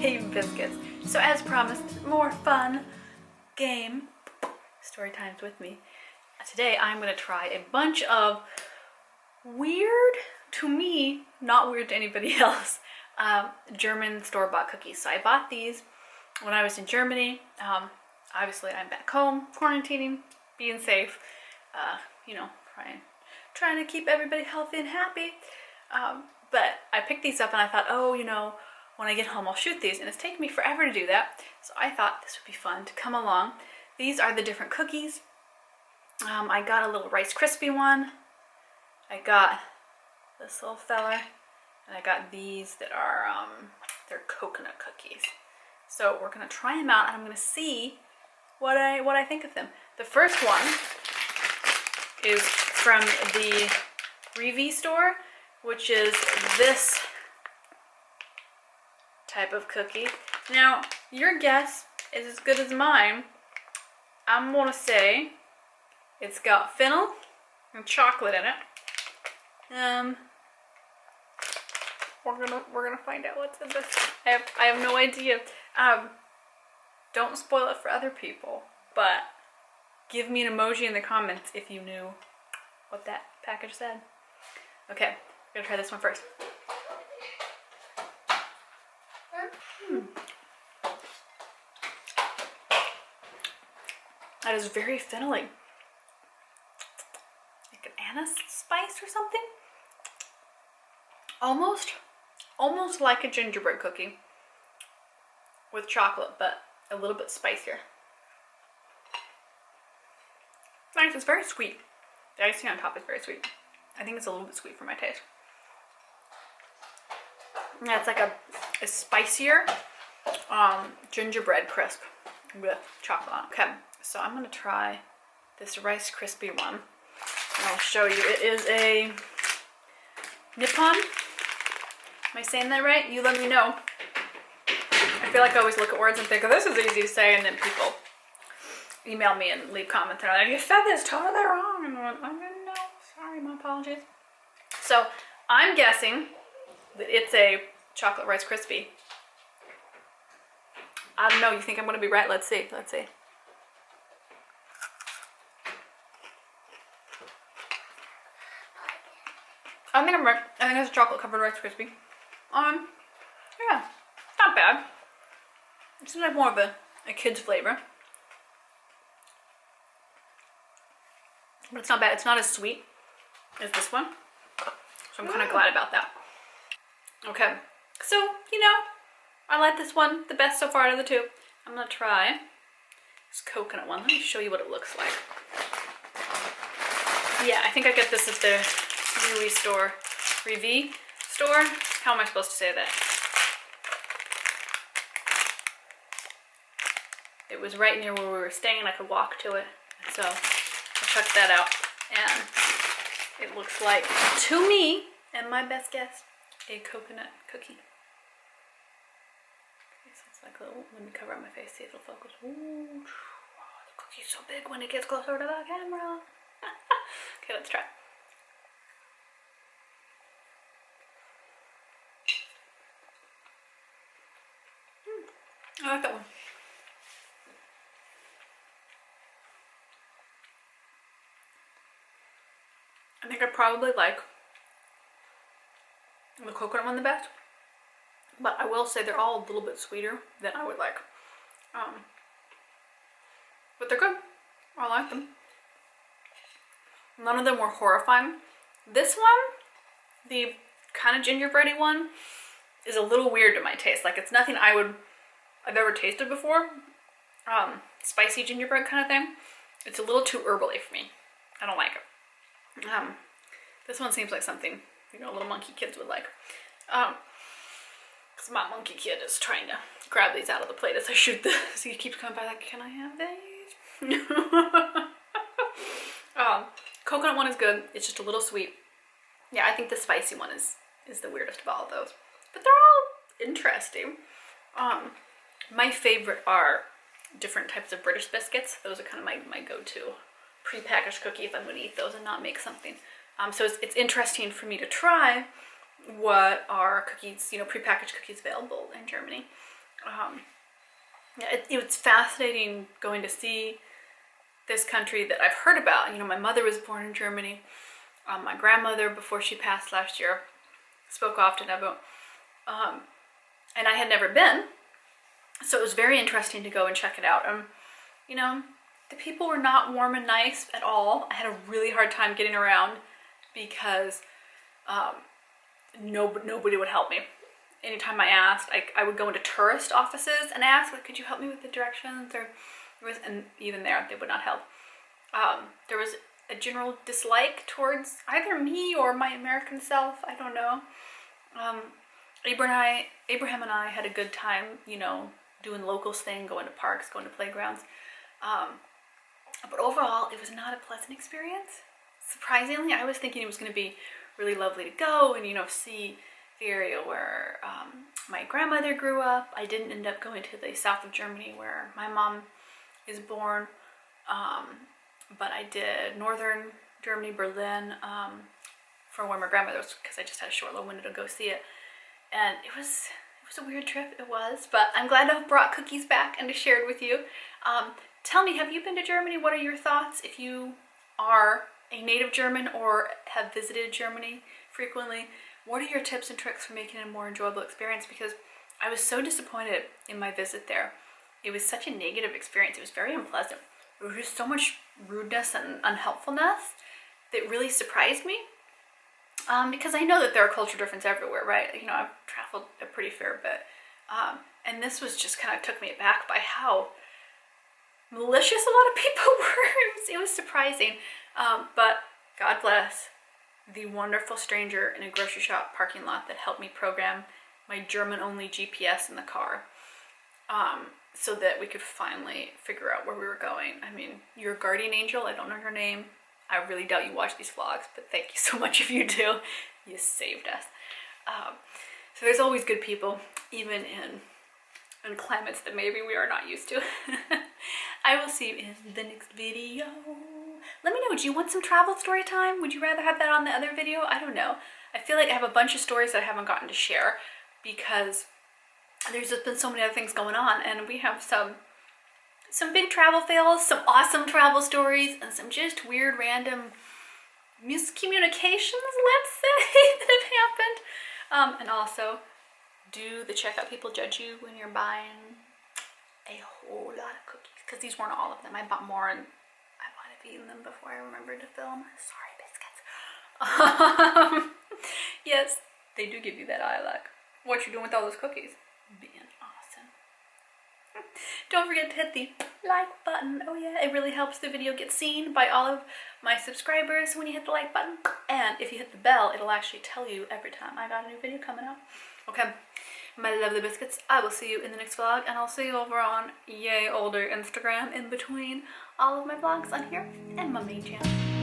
Hey biscuits. So as promised, more fun game story times with me. Today I'm going to try a bunch of weird, to me, not weird to anybody else, German store-bought cookies. So I bought these when I was in Germany. Obviously I'm back home, quarantining, being safe, you know, trying to keep everybody healthy and happy. But I picked these up and I thought, oh, you know, when I get home I'll shoot these, and it's taken me forever to do that. So I thought this would be fun to come along. These are the different cookies. I got a little Rice Krispie one. I got this little fella, and I got these that are they're coconut cookies. So we're gonna try them out, and I'm gonna see what I think of them. The first one is from the Rewe store, which is this type of cookie. Now, your guess is as good as mine. I'm gonna say it's got fennel and chocolate in it. We're gonna find out what's in this. I have no idea. Don't spoil it for other people, but give me an emoji in the comments if you knew what that package said. Okay, I'm gonna try this one first. That is very fennelly. Like an anise spice or something. Almost like a gingerbread cookie with chocolate, but a little bit spicier. Nice, it's very sweet. The icing on top is very sweet. I think it's a little bit sweet for my taste. Yeah, it's like a spicier gingerbread crisp with chocolate on it. Okay, so I'm gonna try this Rice Krispie one, and I'll show you. It is a Nippon. Am I saying that right? You let me know. I feel like I always look at words and think, oh, this is easy to say, and then people email me and leave comments and are like, you said this totally wrong. And I'm like, I didn't know. Sorry, my apologies. So I'm guessing that it's a chocolate Rice Krispie. I don't know. You think I'm going to be right? Let's see. Let's see. I think I'm right. I think it's a chocolate covered Rice Krispie. Yeah, not bad. It seems like more of a kid's flavor. But it's not bad. It's not as sweet as this one. So I'm kind of glad about that. Okay, so, you know, I like this one the best so far out of the two. I'm going to try this coconut one. Let me show you what it looks like. Yeah, I think I get this at the Rewe store. Rewe store? How am I supposed to say that? It was right near where we were staying and I could walk to it. So I checked that out, and it looks like, to me, and my best guess, a coconut cookie. Okay, so it's like a little, let me cover up my face, see if it'll focus. Ooh, oh, the cookie's so big when it gets closer to the camera. Okay, let's try. I like that one. I think I probably like the coconut one the best, but I will say they're all a little bit sweeter than I would like. But they're good. I like them. None of them were horrifying. This one, the kind of gingerbready one, is a little weird to my taste. Like, it's nothing I've ever tasted before. Spicy gingerbread kind of thing. It's a little too herbally for me. I don't like it. This one seems like something, you know, little monkey kids would like. Because my monkey kid is trying to grab these out of the plate as I shoot this. So he keeps coming by like, can I have these? Coconut one is good. It's just a little sweet. Yeah, I think the spicy one is the weirdest of all of those. But they're all interesting. My favorite are different types of British biscuits. Those are kind of my go-to pre-packaged cookie if I'm going to eat those and not make something. So it's interesting for me to try what are cookies, you know, pre-packaged cookies available in Germany. Yeah, it was fascinating going to see this country that I've heard about. You know, my mother was born in Germany. My grandmother, before she passed last year, spoke often about, and I had never been. So it was very interesting to go and check it out. You know, the people were not warm and nice at all. I had a really hard time getting around because nobody would help me. Anytime I asked, I would go into tourist offices and ask, like, could you help me with the directions? And even there, they would not help. There was a general dislike towards either me or my American self. I don't know. Abraham and I had a good time, you know, doing locals thing, going to parks, going to playgrounds. But overall, it was not a pleasant experience. Surprisingly, I was thinking it was going to be really lovely to go and, you know, see the area where my grandmother grew up. I didn't end up going to the south of Germany where my mom is born, but I did northern Germany, Berlin, for when my grandmother was, because I just had a short little window to go see it. And it was a weird trip, it was, but I'm glad to have brought cookies back and to share it with you. Tell me, have you been to Germany? What are your thoughts? If you are a native German or have visited Germany frequently, what are your tips and tricks for making it a more enjoyable experience? Because I was so disappointed in my visit there. It was such a negative experience. It was very unpleasant. There was just so much rudeness and unhelpfulness that really surprised me. Because I know that there are culture differences everywhere, right? You know, I've traveled a pretty fair bit. And this was just kind of took me aback by how malicious a lot of people were. It was surprising. But God bless the wonderful stranger in a grocery shop parking lot that helped me program my German-only GPS in the car, so that we could finally figure out where we were going. I mean, your guardian angel, I don't know your name. I really doubt you watch these vlogs, but thank you so much if you do. You saved us. So there's always good people, even in climates that maybe we are not used to. I will see you in the next video. Let me know, do you want some travel story time? Would you rather have that on the other video? I don't know. I feel like I have a bunch of stories that I haven't gotten to share because there's just been so many other things going on, and we have some big travel fails, some awesome travel stories, and some just weird random miscommunications, let's say, that have happened. And also, do the checkout people judge you when you're buying a whole lot of cookies? Because these weren't all of them. I bought more and I might have eaten them before I remembered to film. Sorry, biscuits. Yes, they do give you that eye look. What you doing with all those cookies? Being awesome. Don't forget to hit the like button. Oh yeah, it really helps the video get seen by all of my subscribers when you hit the like button. And if you hit the bell, it'll actually tell you every time I got a new video coming out. Okay, my lovely biscuits, I will see you in the next vlog, and I'll see you over on Yay Older Instagram in between all of my vlogs on here and my main channel.